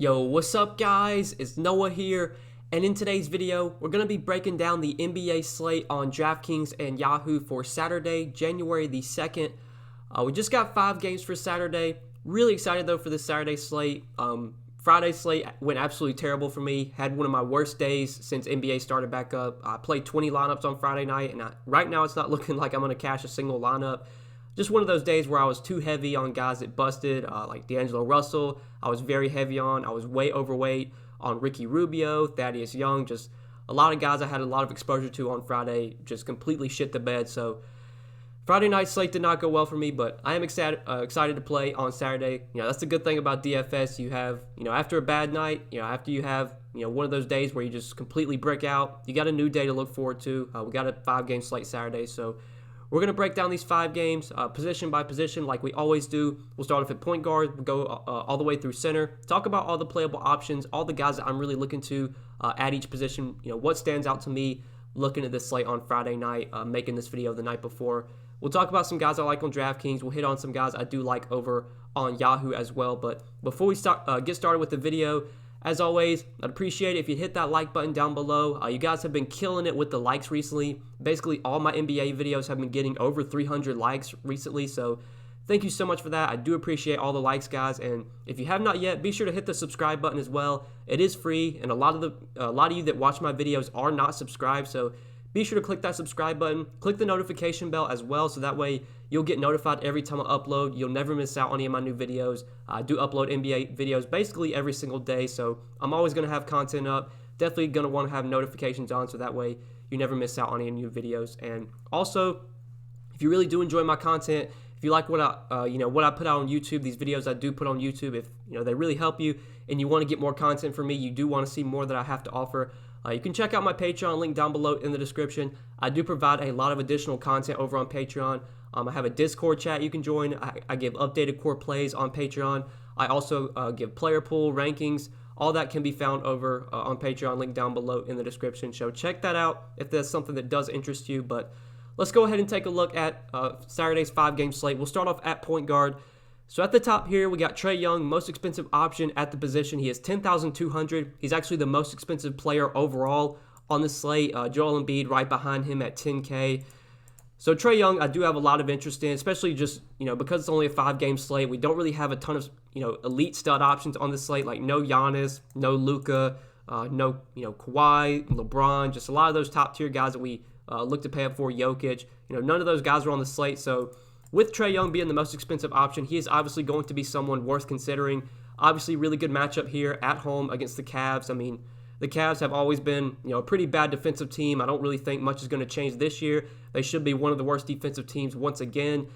Yo, what's up guys? It's Noah here, and in today's video, we're going to be breaking down the NBA slate on Draftkings and Yahoo for Saturday, January the 2nd. We just got 5 games for Saturday. Really excited though for this Saturday slate. Friday slate went absolutely terrible for me. Had one of my worst days since NBA started back up. I played 20 lineups on Friday night, and right now it's not looking like I'm going to cash a single lineup. Just one of those days where I was too heavy on guys that busted, like D'Angelo Russell. I was very heavy on. I was way overweight on Ricky Rubio, Thaddeus Young. Just a lot of guys I had a lot of exposure to on Friday just completely shit the bed. So Friday night slate did not go well for me, but I am excited to play on Saturday. That's the good thing about DFS. You have, after a bad night, after you have, one of those days where you just completely break out, you got a new day to look forward to. We got a 5-game slate Saturday, so we're going to break down these 5 games position by position like we always do. We'll start off at point guard, we'll go all the way through center, talk about all the playable options, all the guys that I'm really looking to at each position, what stands out to me looking at this slate on Friday night, making this video the night before. We'll talk about some guys I like on DraftKings. We'll hit on some guys I do like over on Yahoo as well. But before we get started with the video, as always, I'd appreciate it if you'd hit that like button down below. You guys have been killing it with the likes recently. Basically, all my NBA videos have been getting over 300 likes recently, so thank you so much for that. I do appreciate all the likes, guys. And if you have not yet, be sure to hit the subscribe button as well. It is free, and a lot of you that watch my videos are not subscribed, so be sure to click that subscribe button. Click the notification bell as well, so that way you'll get notified every time I upload. You'll never miss out on any of my new videos. I do upload NBA videos basically every single day, so I'm always going to have content up. Definitely going to want to have notifications on, so that way you never miss out on any new videos. And also, if you really do enjoy my content, if you like what I put out on YouTube, these videos I do put on YouTube, if they really help you and you want to get more content from me, you do want to see more that I have to offer, you can check out my Patreon link down below in the description. I do provide a lot of additional content over on Patreon. I have a Discord chat you can join. I give updated core plays on Patreon. I also give player pool rankings. All that can be found over on Patreon, link down below in the description. So check that out if that's something that does interest you. But let's go ahead and take a look at Saturday's 5-game slate. We'll start off at point guard. So at the top here, we got Trae Young, most expensive option at the position. He is $10,200. He's actually the most expensive player overall on the slate. Joel Embiid right behind him at $10K. So Trae Young, I do have a lot of interest in, especially just, because it's only a 5-game slate. We don't really have a ton of, elite stud options on the slate, like no Giannis, no Luka, no, Kawhi, LeBron, just a lot of those top-tier guys that we look to pay up for, Jokic. None of those guys are on the slate, so with Trae Young being the most expensive option, he is obviously going to be someone worth considering. Obviously, really good matchup here at home against the Cavs. I mean, the Cavs have always been, a pretty bad defensive team. I don't really think much is going to change this year. They should be one of the worst defensive teams once again.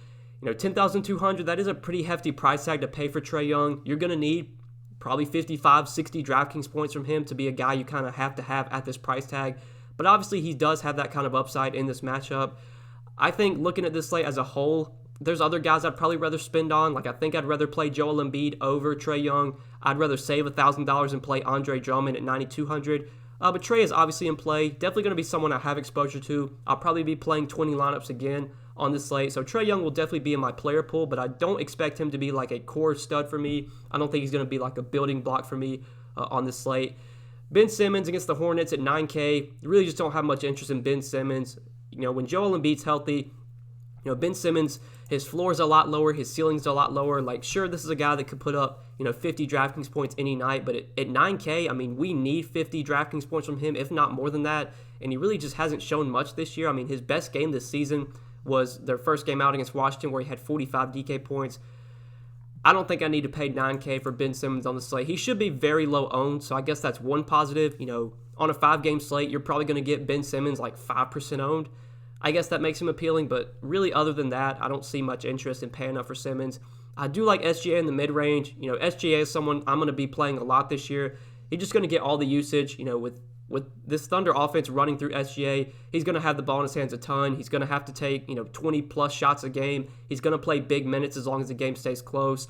$10,200, that is a pretty hefty price tag to pay for Trae Young. You're going to need probably 55, 60 DraftKings points from him to be a guy you kind of have to have at this price tag. But obviously, he does have that kind of upside in this matchup. I think looking at this slate as a whole, there's other guys I'd probably rather spend on. Like, I think I'd rather play Joel Embiid over Trae Young. I'd rather save $1,000 and play Andre Drummond at $9,200. But Trae is obviously in play. Definitely going to be someone I have exposure to. I'll probably be playing 20 lineups again on this slate. So Trae Young will definitely be in my player pool, but I don't expect him to be like a core stud for me. I don't think he's going to be like a building block for me on this slate. Ben Simmons against the Hornets at $9K. Really just don't have much interest in Ben Simmons. When Joel Embiid's healthy, Ben Simmons, his floor is a lot lower, his ceiling's a lot lower. Like, sure, this is a guy that could put up, 50 DraftKings points any night, but at $9K, I mean, we need 50 DraftKings points from him, if not more than that, and he really just hasn't shown much this year. I mean, his best game this season was their first game out against Washington, where he had 45 DK points. I don't think I need to pay $9K for Ben Simmons on the slate. He should be very low owned, so I guess that's one positive. On a 5-game slate, you're probably going to get Ben Simmons like 5% owned. I guess that makes him appealing, but really other than that, I don't see much interest in paying up for Simmons. I do like SGA in the mid-range. SGA is someone I'm going to be playing a lot this year. He's just going to get all the usage. With this Thunder offense running through SGA, he's going to have the ball in his hands a ton. He's going to have to take, 20-plus shots a game. He's going to play big minutes as long as the game stays close.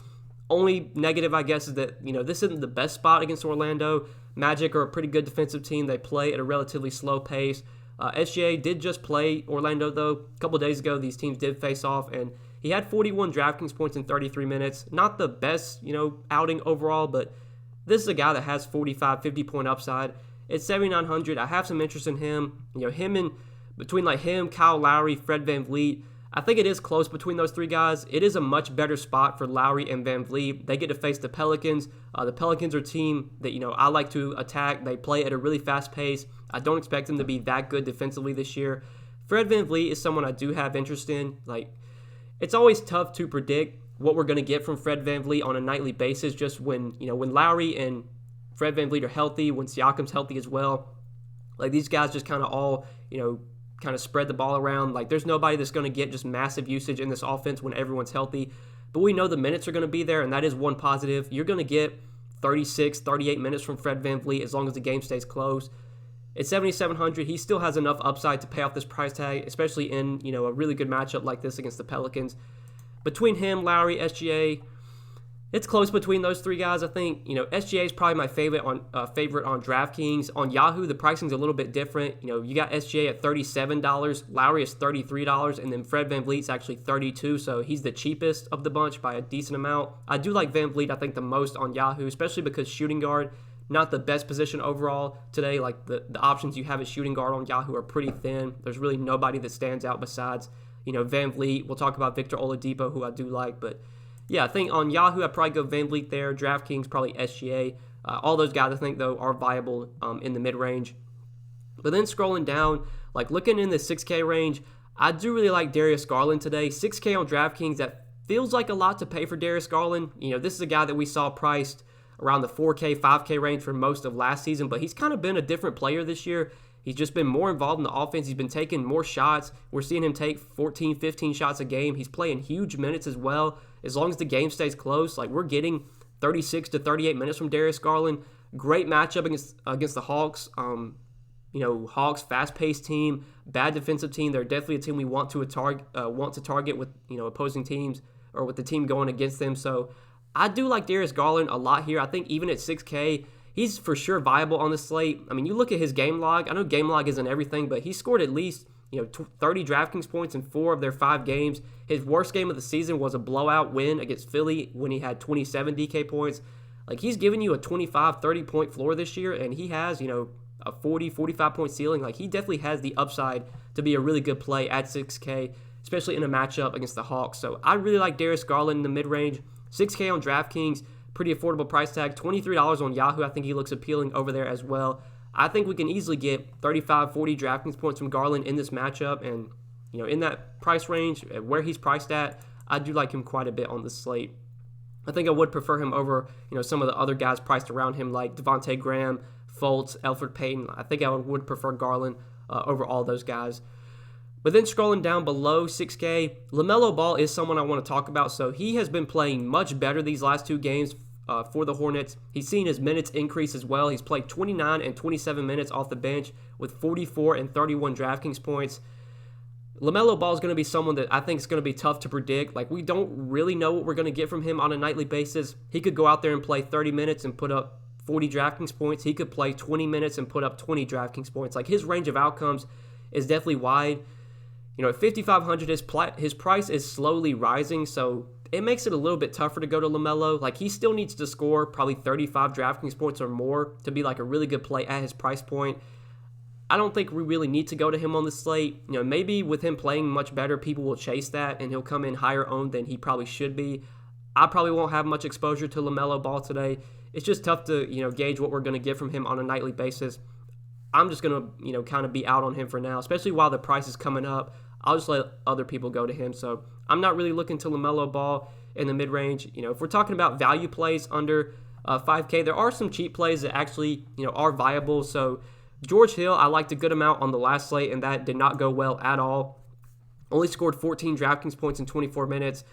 Only negative, I guess, is that, this isn't the best spot against Orlando. Magic are a pretty good defensive team. They play at a relatively slow pace. SGA did just play Orlando, though. A couple days ago, these teams did face off, and he had 41 DraftKings points in 33 minutes. Not the best, outing overall, but This is a guy that has 45, 50 point upside. At 7,900, I have some interest in him. Between like him, Kyle Lowry, Fred VanVleet, I think it is close between those three guys. It is a much better spot for Lowry and VanVleet. They get to face the Pelicans. The Pelicans are a team that, I like to attack. They play at a really fast pace. I don't expect them to be that good defensively this year. Fred VanVleet is someone I do have interest in. It's always tough to predict what we're going to get from Fred VanVleet on a nightly basis, just when Lowry and Fred VanVleet are healthy, when Siakam's healthy as well. These guys just kind of all, kind of spread the ball around. There's nobody that's going to get just massive usage in this offense when everyone's healthy. But we know the minutes are going to be there, and that is one positive. You're going to get 36, 38 minutes from Fred VanVleet as long as the game stays close. At 7,700, he still has enough upside to pay off this price tag, especially in, a really good matchup like this against the Pelicans. Between him, Lowry, SGA, it's close between those three guys. I think, SGA is probably my favorite on Draftkings. On Yahoo, the pricing's a little bit different. You got SGA at $37, Lowry is $33, and then Fred VanVleet's actually $32, so he's the cheapest of the bunch by a decent amount. I do like VanVleet, I think, the most on Yahoo, especially because shooting guard, not the best position overall today. The options you have at shooting guard on Yahoo are pretty thin. There's really nobody that stands out besides, VanVleet. We'll talk about Victor Oladipo, who I do like, but yeah, I think on Yahoo, I'd probably go VanVleet there. DraftKings, probably SGA. All those guys, I think, though, are viable in the mid-range. But then scrolling down, looking in the 6K range, I do really like Darius Garland today. 6K on DraftKings, that feels like a lot to pay for Darius Garland. This is a guy that we saw priced around the 4K, 5K range for most of last season, but he's kind of been a different player this year. He's just been more involved in the offense. He's been taking more shots. We're seeing him take 14, 15 shots a game. He's playing huge minutes as well. As long as the game stays close, we're getting 36 to 38 minutes from Darius Garland. Great matchup against the Hawks. Hawks, fast-paced team, bad defensive team. They're definitely a team we want to target with opposing teams or with the team going against them. So I do like Darius Garland a lot here. I think even at 6K, he's for sure viable on the slate. You look at his game log. I know game log isn't everything, but he scored at least 30 DraftKings points in 4 of their 5 games. His worst game of the season was a blowout win against Philly when he had 27 DK points. He's giving you a 25, 30 point floor this year, and he has, a 40, 45 point ceiling. He definitely has the upside to be a really good play at 6K, especially in a matchup against the Hawks. So I really like Darius Garland in the mid-range. 6K on DraftKings, pretty affordable price tag. $23 on Yahoo. I think he looks appealing over there as well. I think we can easily get 35, 40 DraftKings points from Garland in this matchup. And, in that price range, where he's priced at, I do like him quite a bit on the slate. I think I would prefer him over, some of the other guys priced around him like Devontae Graham, Fultz, Elfrid Payton. I think I would prefer Garland over all those guys. But then scrolling down below 6K, LaMelo Ball is someone I want to talk about. So he has been playing much better these last 2 games for the Hornets. He's seen his minutes increase as well. He's played 29 and 27 minutes off the bench with 44 and 31 DraftKings points. LaMelo Ball is going to be someone that I think is going to be tough to predict. We don't really know what we're going to get from him on a nightly basis. He could go out there and play 30 minutes and put up 40 DraftKings points. He could play 20 minutes and put up 20 DraftKings points. His range of outcomes is definitely wide. At 5,500, his price is slowly rising, so it makes it a little bit tougher to go to LaMelo. He still needs to score probably 35 DraftKings points or more to be a really good play at his price point. I don't think we really need to go to him on the slate. Maybe with him playing much better, people will chase that, and he'll come in higher owned than he probably should be. I probably won't have much exposure to LaMelo Ball today. It's just tough to, gauge what we're going to get from him on a nightly basis. I'm just going to, kind of be out on him for now, especially while the price is coming up. I'll just let other people go to him. So I'm not really looking to LaMelo Ball in the mid-range. If we're talking about value plays under 5K, there are some cheap plays that actually, are viable. So George Hill, I liked a good amount on the last slate, and that did not go well at all. Only scored 14 DraftKings points in 24 minutes.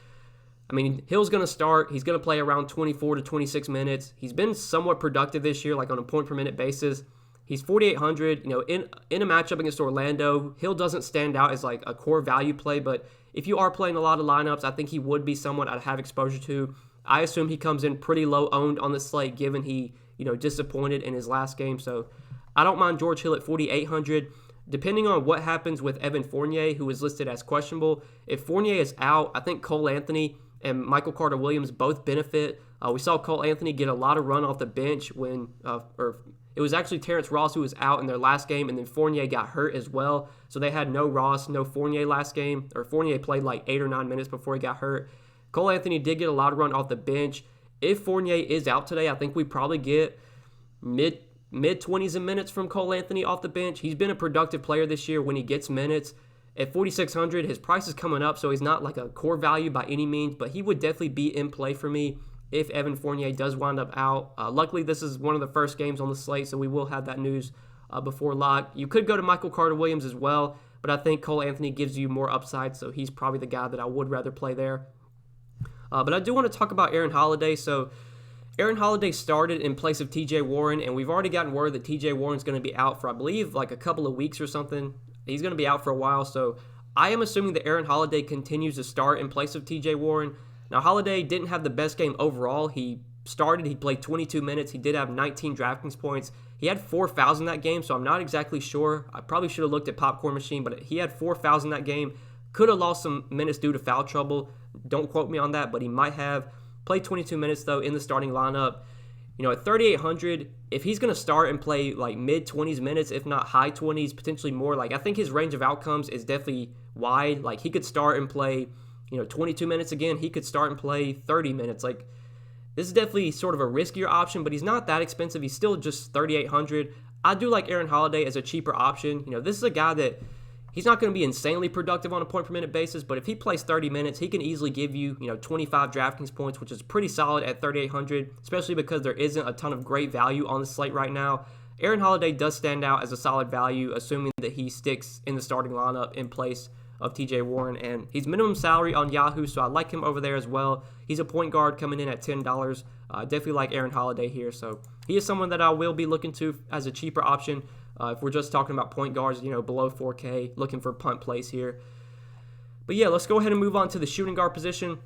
Hill's going to start. He's going to play around 24 to 26 minutes. He's been somewhat productive this year, on a point-per-minute basis. He's 4,800. In a matchup against Orlando, Hill doesn't stand out as a core value play, but if you are playing a lot of lineups, I think he would be someone I'd have exposure to. I assume he comes in pretty low owned on the slate, given he disappointed in his last game. So I don't mind George Hill at 4,800. Depending on what happens with Evan Fournier, who is listed as questionable, if Fournier is out, I think Cole Anthony and Michael Carter-Williams both benefit. We saw Cole Anthony get a lot of run off the bench when, or it was actually Terrence Ross who was out in their last game, and then Fournier got hurt as well. So they had no Ross, no Fournier last game, or Fournier played like 8 or 9 minutes before he got hurt. Cole Anthony did get a lot of run off the bench. If Fournier is out today, I think we probably get mid-20s in minutes from Cole Anthony off the bench. He's been a productive player this year when he gets minutes. At 4,600, his price is coming up, so he's not like a core value by any means, but he would definitely be in play for me if Evan Fournier does wind up out. Luckily, this is one of the first games on the slate, so we will have that news before lock. You could go to Michael Carter-Williams as well, but I think Cole Anthony gives you more upside, so he's probably the guy that I would rather play there. But I do want to talk about Aaron Holiday. So Aaron Holiday started in place of TJ Warren, and we've already gotten word that TJ Warren's going to be out for, I believe, like a couple of weeks or something. He's going to be out for a while, so I am assuming that Aaron Holiday continues to start in place of TJ Warren. Now, Holiday didn't have the best game overall. He played 22 minutes. He did have 19 Draftkings points. He had 4 fouls in that game, so I'm not exactly sure. I probably should have looked at Popcorn Machine, but he had 4 fouls in that game. Could have lost some minutes due to foul trouble. Don't quote me on that, but he might have. Played 22 minutes, though, in the starting lineup. You know, at 3,800, if he's going to start and play like mid-20s minutes, if not high 20s, potentially more, like I think his range of outcomes is definitely wide. Like he could start and play, 22 minutes again. He could start and play 30 minutes. Like this is definitely sort of a riskier option, but he's not that expensive. He's still just 3,800. I do like Aaron Holiday as a cheaper option. This is a guy that he's not going to be insanely productive on a point-per-minute basis, but if he plays 30 minutes, he can easily give you, 25 Draftkings points, which is pretty solid at 3,800, especially because there isn't a ton of great value on the slate right now. Aaron Holiday does stand out as a solid value, assuming that he sticks in the starting lineup in place of TJ Warren, and he's minimum salary on Yahoo, so I like him over there as well. He's a point guard coming in at $10. Definitely like Aaron Holiday here, so he is someone that I will be looking to as a cheaper option. If we're just talking about point guards, below 4K, looking for punt plays here. But yeah, let's go ahead and move on to the shooting guard position.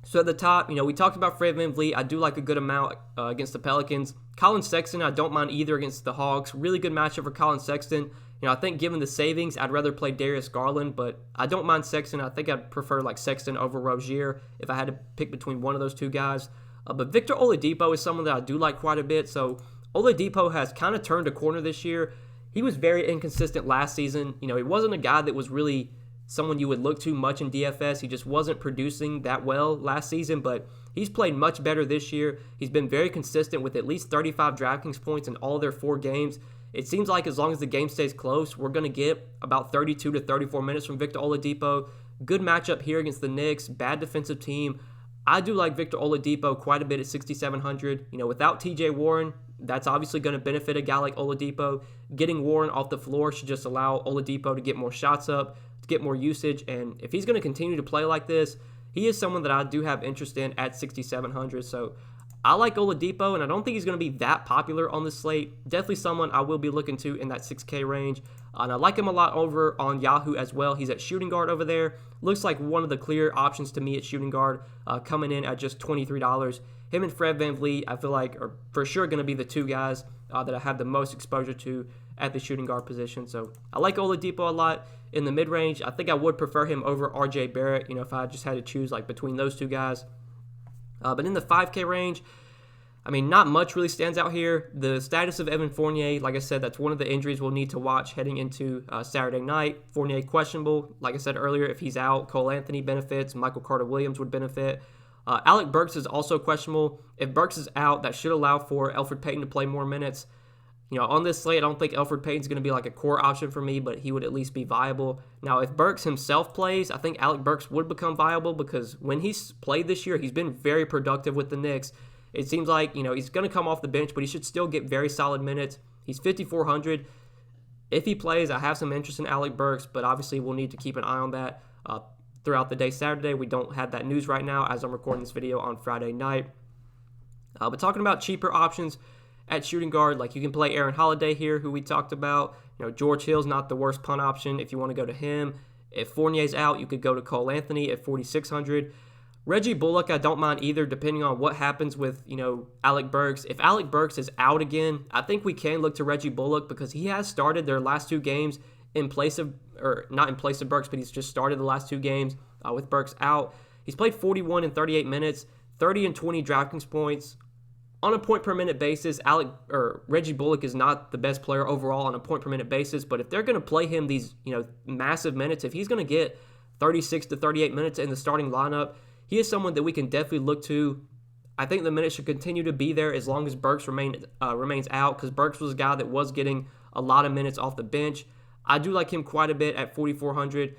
So at the top, we talked about Fred VanVleet. I do like a good amount against the Pelicans. Colin Sexton, I don't mind either against the Hawks. Really good matchup for Colin Sexton. I think given the savings, I'd rather play Darius Garland, but I don't mind Sexton. I think I'd prefer like Sexton over Rozier if I had to pick between one of those two guys. But Victor Oladipo is someone that I do like quite a bit. So Oladipo has kind of turned a corner this year. He was very inconsistent last season. He wasn't a guy that was really someone you would look to much in DFS. He just wasn't producing that well last season, but he's played much better this year. He's been very consistent with at least 35 Draftkings points in all their 4 games. It seems like as long as the game stays close, we're going to get about 32 to 34 minutes from Victor Oladipo. Good matchup here against the Knicks. Bad defensive team. I do like Victor Oladipo quite a bit at 6,700. Without TJ Warren, that's obviously going to benefit a guy like Oladipo. Getting Warren off the floor should just allow Oladipo to get more shots up, to get more usage. And if he's going to continue to play like this, he is someone that I do have interest in at 6,700. So I like Oladipo, and I don't think he's going to be that popular on the slate. Definitely someone I will be looking to in that 6K range. And I like him a lot over on Yahoo as well. He's at shooting guard over there. Looks like one of the clear options to me at shooting guard, coming in at just $23. Him and Fred VanVleet, I feel like, are for sure going to be the two guys that I have the most exposure to at the shooting guard position. So I like Oladipo a lot in the mid-range. I think I would prefer him over RJ Barrett, if I just had to choose like between those two guys. But in the 5K range, not much really stands out here. The status of Evan Fournier, like I said, that's one of the injuries we'll need to watch heading into Saturday night. Fournier questionable. Like I said earlier, if he's out, Cole Anthony benefits. Michael Carter-Williams would benefit. Alec Burks is also questionable. If Burks is out, that should allow for Elfrid Payton to play more minutes. On this slate, I don't think Elfrid Payton's going to be like a core option for me, but he would at least be viable. Now, if Burks himself plays, I think Alec Burks would become viable because when he's played this year, he's been very productive with the Knicks. It seems like, he's going to come off the bench, but he should still get very solid minutes. He's 5,400. If he plays, I have some interest in Alec Burks, but obviously we'll need to keep an eye on that throughout the day Saturday. We don't have that news right now as I'm recording this video on Friday night. But talking about cheaper options at shooting guard, like you can play Aaron Holiday here, who we talked about. George Hill's not the worst punt option if you want to go to him. If Fournier's out, you could go to Cole Anthony at 4,600. Reggie Bullock, I don't mind either, depending on what happens with, Alec Burks. If Alec Burks is out again, I think we can look to Reggie Bullock because he has started their last 2 games in place of, or not in place of Burks, but he's just started the last 2 games with Burks out. He's played 41 in 38 minutes, 30 and 20 DraftKings points. On a point per minute basis, Reggie Bullock is not the best player overall on a point per minute basis, but if they're going to play him these, massive minutes, if he's going to get 36 to 38 minutes in the starting lineup, he is someone that we can definitely look to. I think the minutes should continue to be there as long as Burks remains out, because Burks was a guy that was getting a lot of minutes off the bench. I do like him quite a bit at 4,400.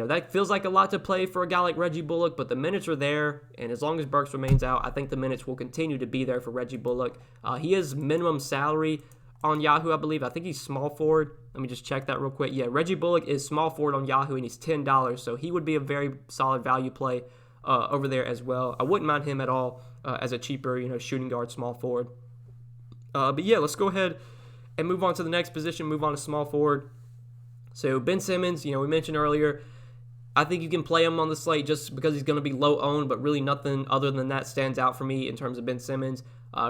That feels like a lot to play for a guy like Reggie Bullock, but the minutes are there, and as long as Burks remains out, I think the minutes will continue to be there for Reggie Bullock. He is minimum salary on Yahoo, I believe. I think he's small forward. Let me just check that real quick. Yeah, Reggie Bullock is small forward on Yahoo, and he's $10, so he would be a very solid value play over there as well. I wouldn't mind him at all as a cheaper, shooting guard, small forward. But yeah, let's go ahead and move on to the next position, move on to small forward. So Ben Simmons, we mentioned earlier, I think you can play him on the slate just because he's going to be low owned, but really nothing other than that stands out for me in terms of Ben Simmons.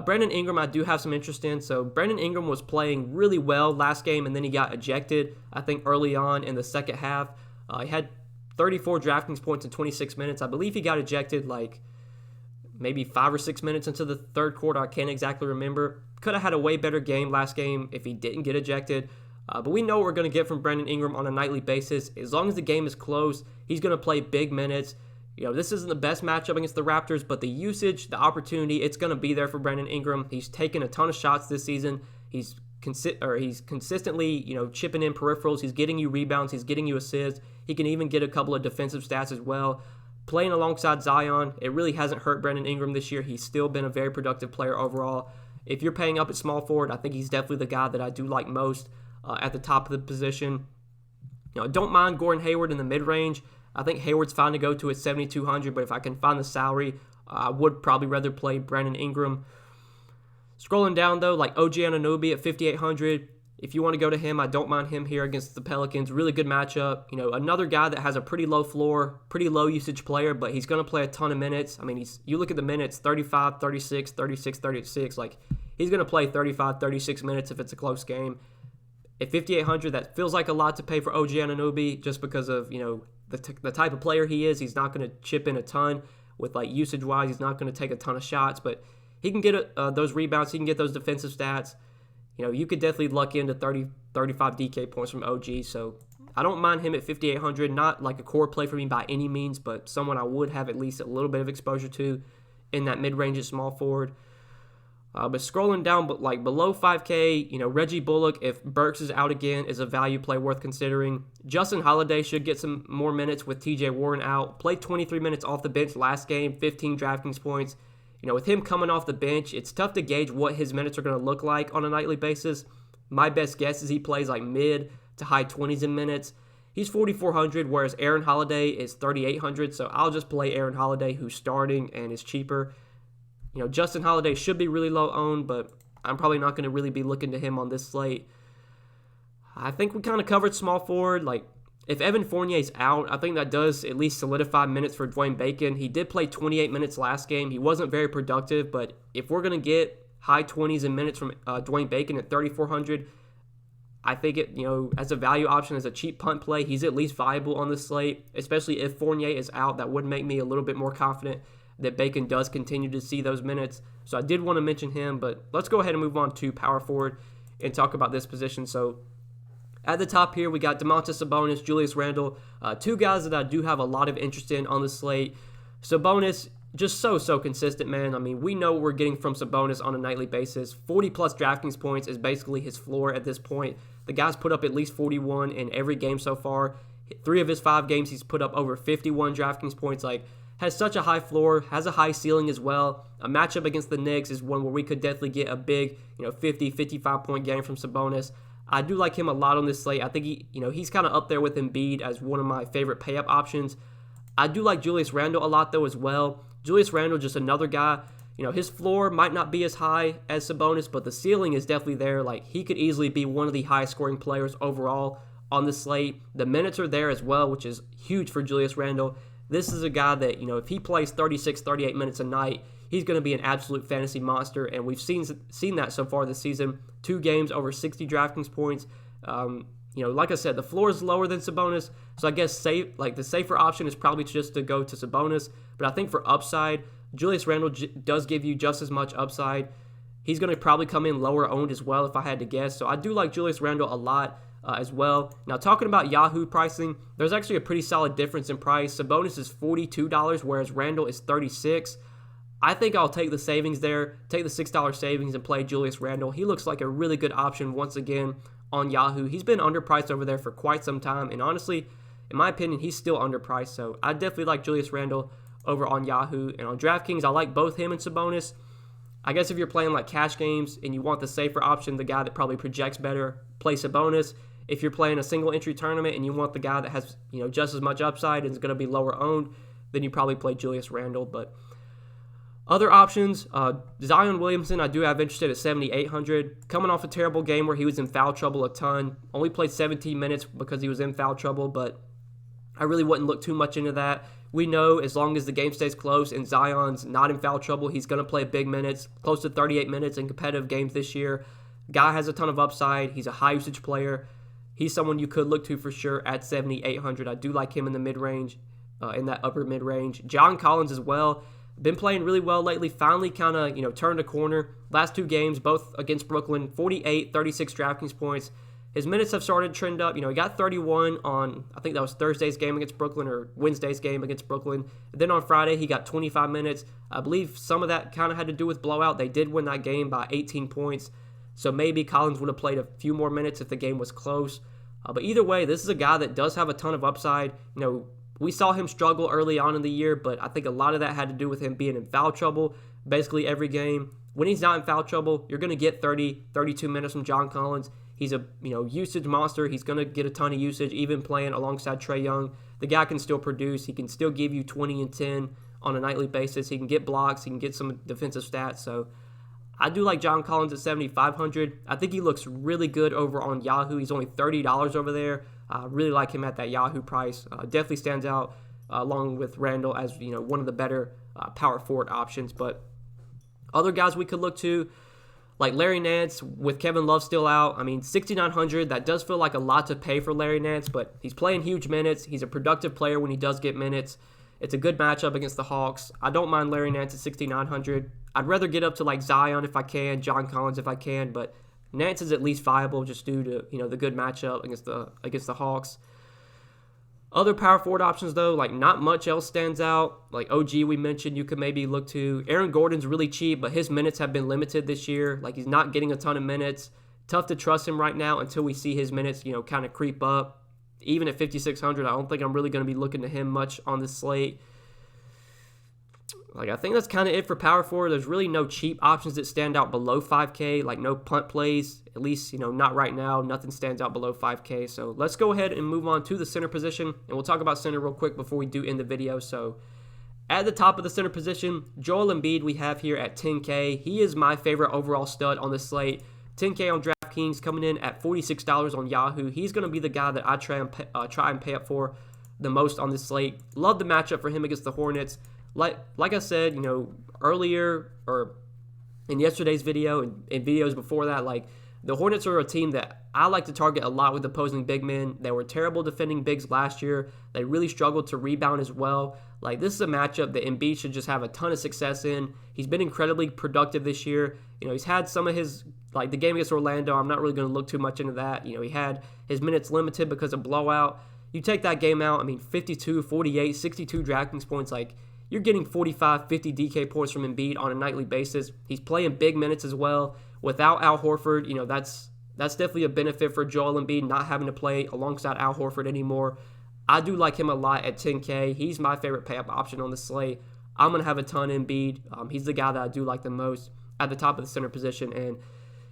Brandon Ingram, I do have some interest in. So Brandon Ingram was playing really well last game, and then he got ejected, I think, early on in the second half. He had 34 DraftKings points in 26 minutes. I believe he got ejected like maybe 5 or 6 minutes into the third quarter. I can't exactly remember. Could have had a way better game last game if he didn't get ejected. But we know what we're going to get from Brandon Ingram on a nightly basis. As long as the game is close, he's going to play big minutes. This isn't the best matchup against the Raptors, but the usage, the opportunity, it's going to be there for Brandon Ingram. He's taken a ton of shots this season. He's consistently, chipping in peripherals. He's getting you rebounds. He's getting you assists. He can even get a couple of defensive stats as well. Playing alongside Zion, it really hasn't hurt Brandon Ingram this year. He's still been a very productive player overall. If you're paying up at small forward, I think he's definitely the guy that I do like most at the top of the position. I don't mind Gordon Hayward in the mid-range. I think Hayward's fine to go to at 7,200, but if I can find the salary, I would probably rather play Brandon Ingram. Scrolling down, though, like OG Anunoby at 5,800. If you want to go to him, I don't mind him here against the Pelicans. Really good matchup. Another guy that has a pretty low floor, pretty low usage player, but he's going to play a ton of minutes. I mean, you look at the minutes, 35, 36, 36, 36. Like, he's going to play 35, 36 minutes if it's a close game. At 5,800, that feels like a lot to pay for OG Anunoby just because of, the type of player he is. He's not going to chip in a ton with, usage-wise. He's not going to take a ton of shots, but he can get those rebounds. He can get those defensive stats. You could definitely luck into 30, 35 DK points from OG, so I don't mind him at 5,800. Not like a core play for me by any means, but someone I would have at least a little bit of exposure to in that mid-range at small forward. But scrolling down, but below 5K, Reggie Bullock, if Burks is out again, is a value play worth considering. Justin Holiday should get some more minutes with TJ Warren out. Played 23 minutes off the bench last game, 15 DraftKings points. With him coming off the bench, it's tough to gauge what his minutes are going to look like on a nightly basis. My best guess is he plays mid to high 20s in minutes. He's 4,400, whereas Aaron Holiday is 3,800, so I'll just play Aaron Holiday, who's starting and is cheaper. Justin Holiday should be really low owned, but I'm probably not going to really be looking to him on this slate. I think we kind of covered small forward. If Evan Fournier's out, I think that does at least solidify minutes for Dwayne Bacon. He did play 28 minutes last game. He wasn't very productive, but if we're going to get high 20s in minutes from Dwayne Bacon at 3,400, I think it, as a value option, as a cheap punt play, he's at least viable on this slate, especially if Fournier is out. That would make me a little bit more confident that Bacon does continue to see those minutes. So I did want to mention him, but let's go ahead and move on to power forward and talk about this position. So at the top here, we got Domantas Sabonis, Julius Randle, two guys that I do have a lot of interest in on the slate. Sabonis, just so consistent, man. I mean, we know what we're getting from Sabonis on a nightly basis. 40-plus DraftKings points is basically his floor at this point. The guy's put up at least 41 in every game so far. 3 of his 5 games, he's put up over 51 DraftKings points. Has such a high floor, has a high ceiling as well. A matchup against the Knicks is one where we could definitely get a big, 50, 55-point game from Sabonis. I do like him a lot on this slate. I think he's kind of up there with Embiid as one of my favorite pay-up options. I do like Julius Randle a lot, though, as well. Julius Randle, just another guy. His floor might not be as high as Sabonis, but the ceiling is definitely there. He could easily be one of the highest-scoring players overall on the slate. The minutes are there as well, which is huge for Julius Randle. This is a guy that, if he plays 36, 38 minutes a night, he's going to be an absolute fantasy monster, and we've seen that so far this season. 2 games over 60 DraftKings points. like I said, the floor is lower than Sabonis, so I guess the safer option is probably just to go to Sabonis. But I think for upside, Julius Randle does give you just as much upside. He's going to probably come in lower owned as well if I had to guess. So I do like Julius Randle a lot as well. Now, talking about Yahoo pricing, there's actually a pretty solid difference in price. Sabonis is $42, whereas Randle is $36. I think I'll take the savings there, take the $6 savings and play Julius Randle. He looks like a really good option once again on Yahoo. He's been underpriced over there for quite some time, and honestly, in my opinion, he's still underpriced. So I definitely like Julius Randle over on Yahoo. And on Draftkings, I like both him and Sabonis. I guess if you're playing like cash games and you want the safer option, the guy that probably projects better, play Sabonis. If you're playing a single entry tournament and you want the guy that has just as much upside and is going to be lower owned, then you probably play Julius Randle. But other options, Zion Williamson, I do have interested at 7,800. Coming off a terrible game where he was in foul trouble a ton. Only played 17 minutes because he was in foul trouble, but I really wouldn't look too much into that. We know as long as the game stays close and Zion's not in foul trouble, he's going to play big minutes, close to 38 minutes in competitive games this year. Guy has a ton of upside. He's a high usage player. He's someone you could look to for sure at 7,800. I do like him in the mid-range, in that upper mid-range. John Collins as well. Been playing really well lately. Finally kind of, turned a corner. Last two games, both against Brooklyn, 48, 36 DraftKings points. His minutes have started to trend up. He got 31 on, I think that was Thursday's game against Brooklyn or Wednesday's game against Brooklyn. And then on Friday, he got 25 minutes. I believe some of that kind of had to do with blowout. They did win that game by 18 points. So maybe Collins would have played a few more minutes if the game was close. But either way, this is a guy that does have a ton of upside. We saw him struggle early on in the year, but I think a lot of that had to do with him being in foul trouble basically every game. When he's not in foul trouble, you're going to get 30, 32 minutes from John Collins. He's a usage monster. He's going to get a ton of usage, even playing alongside Trae Young. The guy can still produce. He can still give you 20 and 10 on a nightly basis. He can get blocks. He can get some defensive stats. So I do like John Collins at 7,500. I think he looks really good over on Yahoo. He's only $30 over there. I really like him at that Yahoo price. Definitely stands out along with Randle as one of the better power forward options. But other guys we could look to, like Larry Nance, with Kevin Love still out. 6,900, that does feel like a lot to pay for Larry Nance, but he's playing huge minutes. He's a productive player when he does get minutes. It's a good matchup against the Hawks. I don't mind Larry Nance at 6,900. I'd rather get up to like Zion if I can, John Collins if I can, but Nance is at least viable just due to the good matchup against the Hawks. Other power forward options though, like not much else stands out. Like OG we mentioned, you could maybe look to. Aaron Gordon's really cheap, but his minutes have been limited this year. Like he's not getting a ton of minutes. Tough to trust him right now until we see his minutes kind of creep up. Even at 5,600, I don't think I'm really going to be looking to him much on this slate. I think that's kind of it for power forward. There's really no cheap options that stand out below 5K, like no punt plays, at least, not right now. Nothing stands out below 5K. So let's go ahead and move on to the center position, and we'll talk about center real quick before we do end the video. So at the top of the center position, Joel Embiid we have here at 10K. He is my favorite overall stud on this slate. 10K on Draftkings, coming in at $46 on Yahoo. He's going to be the guy that I try and pay up for the most on this slate. Love the matchup for him against the Hornets. Like I said, earlier or in yesterday's video and videos before that, the Hornets are a team that I like to target a lot with opposing big men. They were terrible defending bigs last year. They really struggled to rebound as well. This is a matchup that Embiid should just have a ton of success in. He's been incredibly productive this year. He's had some of his, the game against Orlando, I'm not really going to look too much into that. He had his minutes limited because of blowout. You take that game out, 52, 48, 62 DraftKings points, you're getting 45, 50 DK points from Embiid on a nightly basis. He's playing big minutes as well. Without Al Horford, that's definitely a benefit for Joel Embiid not having to play alongside Al Horford anymore. I do like him a lot at 10K. He's my favorite pay-up option on the slate. I'm going to have a ton of Embiid. He's the guy that I do like the most at the top of the center position. And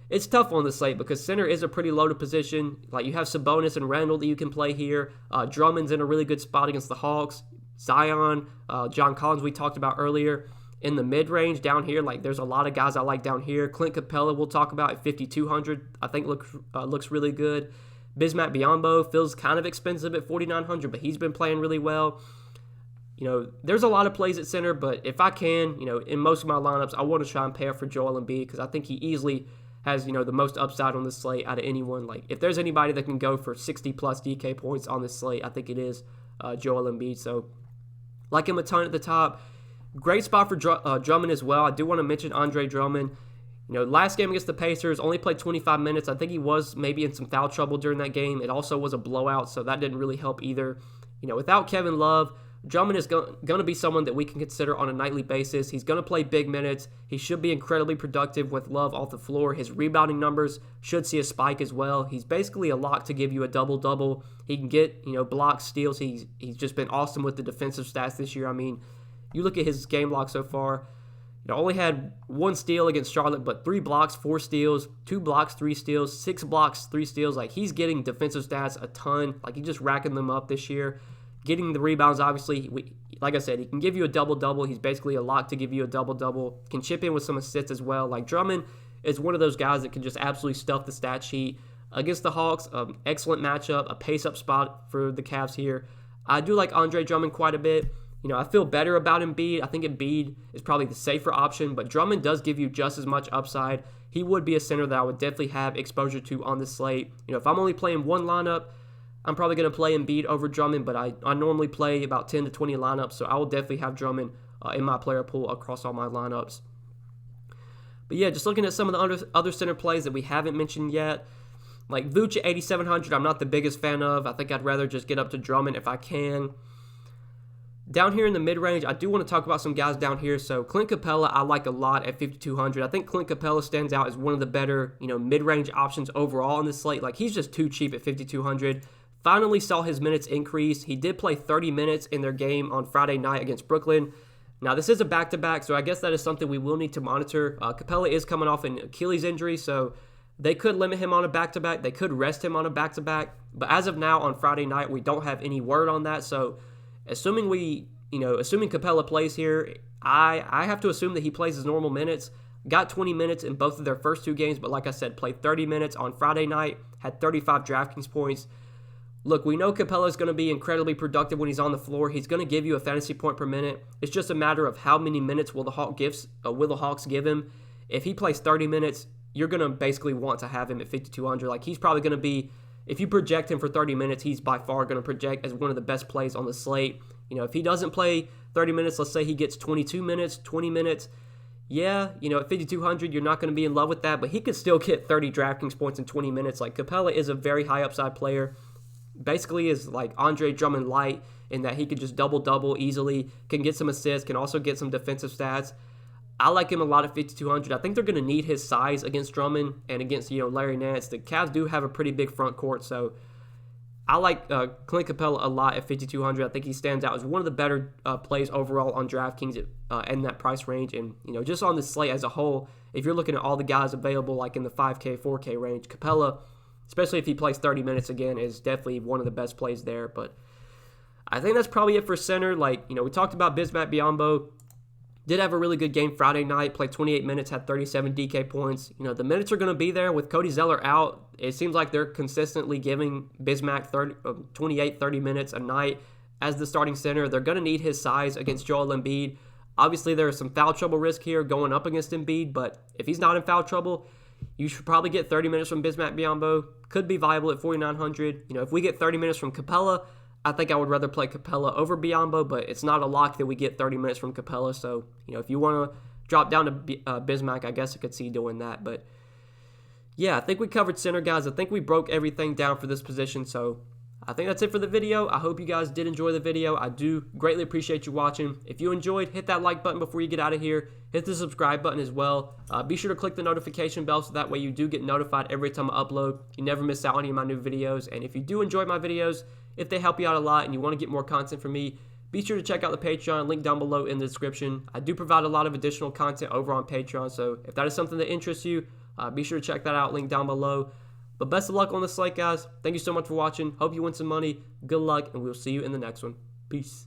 it's tough on the slate because center is a pretty loaded position. You have Sabonis and Randle that you can play here. Drummond's in a really good spot against the Hawks. Zion, John Collins we talked about earlier. In the mid-range down here, there's a lot of guys I like down here. Clint Capela we'll talk about at 5,200. I think looks really good. Bismack Biyombo feels kind of expensive at 4,900, but he's been playing really well. There's a lot of plays at center, but if I can, in most of my lineups, I want to try and pay up for Joel Embiid because I think he easily has, the most upside on this slate out of anyone. Like, if there's anybody that can go for 60-plus DK points on this slate, I think it is Joel Embiid. So, like him a ton at the top. Great spot for Drummond as well. I do want to mention Andre Drummond. Last game against the Pacers, only played 25 minutes. I think he was maybe in some foul trouble during that game. It also was a blowout, so that didn't really help either. Without Kevin Love, Drummond is going to be someone that we can consider on a nightly basis. He's going to play big minutes. He should be incredibly productive with Love off the floor. His rebounding numbers should see a spike as well. He's basically a lock to give you a double-double. He can get, blocks, steals. He's just been awesome with the defensive stats this year. I mean, you look at his game log so far, only had 1 steal against Charlotte, but 3 blocks, 4 steals, 2 blocks, 3 steals, 6 blocks, 3 steals. Like, he's getting defensive stats a ton. Like, he's just racking them up this year. Getting the rebounds, obviously, like I said, he can give you a double-double. He's basically a lock to give you a double-double. Can chip in with some assists as well. Like, Drummond is one of those guys that can just absolutely stuff the stat sheet. Against the Hawks, excellent matchup, a pace-up spot for the Cavs here. I do like Andre Drummond quite a bit. I feel better about Embiid. I think Embiid is probably the safer option, but Drummond does give you just as much upside. He would be a center that I would definitely have exposure to on this slate. If I'm only playing one lineup, I'm probably going to play Embiid over Drummond, but I normally play about 10 to 20 lineups, so I will definitely have Drummond in my player pool across all my lineups. But yeah, just looking at some of the other center plays that we haven't mentioned yet, like Vooch at 8,700, I'm not the biggest fan of. I think I'd rather just get up to Drummond if I can. Down here in the mid-range, I do want to talk about some guys down here. So Clint Capela, I like a lot at 5,200. I think Clint Capela stands out as one of the better, mid-range options overall on this slate. Like, he's just too cheap at 5,200. Finally saw his minutes increase. He did play 30 minutes in their game on Friday night against Brooklyn. Now, this is a back-to-back, so I guess that is something we will need to monitor. Capela is coming off an Achilles injury, so they could limit him on a back-to-back. They could rest him on a back-to-back. But as of now, on Friday night, we don't have any word on that. So assuming Capela plays here, I have to assume that he plays his normal minutes. Got 20 minutes in both of their first 2 games, but like I said, played 30 minutes on Friday night, had 35 Draftkings points. Look, we know Capela is going to be incredibly productive when he's on the floor. He's going to give you a fantasy point per minute. It's just a matter of how many minutes will the Hawks give him. If he plays 30 minutes, you're going to basically want to have him at 5,200. Like, he's probably going to be, if you project him for 30 minutes, he's by far going to project as one of the best plays on the slate. If he doesn't play 30 minutes, let's say he gets 22 minutes, 20 minutes, yeah, at 5,200, you're not going to be in love with that, but he could still get 30 Draftkings points in 20 minutes. Like, Capela is a very high upside player. Basically is like Andre Drummond light in that he could just double-double easily, can get some assists, can also get some defensive stats. I like him a lot at 5,200. I think they're going to need his size against Drummond and against, Larry Nance. The Cavs do have a pretty big front court, so I like Clint Capela a lot at 5,200. I think he stands out as one of the better plays overall on DraftKings in that price range. And, just on the slate as a whole, if you're looking at all the guys available like in the 5K, 4K range, Capela, especially if he plays 30 minutes again, is definitely one of the best plays there. But I think that's probably it for center. Like, we talked about Bismack Biyombo. Did have a really good game Friday night, played 28 minutes, had 37 DK points. The minutes are going to be there with Cody Zeller out. It seems like they're consistently giving Bismack 28, 30 minutes a night as the starting center. They're going to need his size against Joel Embiid. Obviously, there is some foul trouble risk here going up against Embiid, but if he's not in foul trouble, you should probably get 30 minutes from Bismack Biyombo. Could be viable at 4,900. If we get 30 minutes from Capela, I think I would rather play Capela over Biyombo, but it's not a lock that we get 30 minutes from Capela. So, if you want to drop down to Bismack, I guess I could see doing that. But, yeah, I think we covered center, guys. I think we broke everything down for this position. So, I think that's it for the video. I hope you guys did enjoy the video. I do greatly appreciate you watching. If you enjoyed, hit that like button before you get out of here. Hit the subscribe button as well. Be sure to click the notification bell so that way you do get notified every time I upload. You never miss out on any of my new videos. And if you do enjoy my videos, if they help you out a lot and you want to get more content from me, be sure to check out the Patreon, link down below in the description. I do provide a lot of additional content over on Patreon, so if that is something that interests you, be sure to check that out, link down below. But best of luck on the slate, guys. Thank you so much for watching. Hope you win some money. Good luck, and we'll see you in the next one. Peace.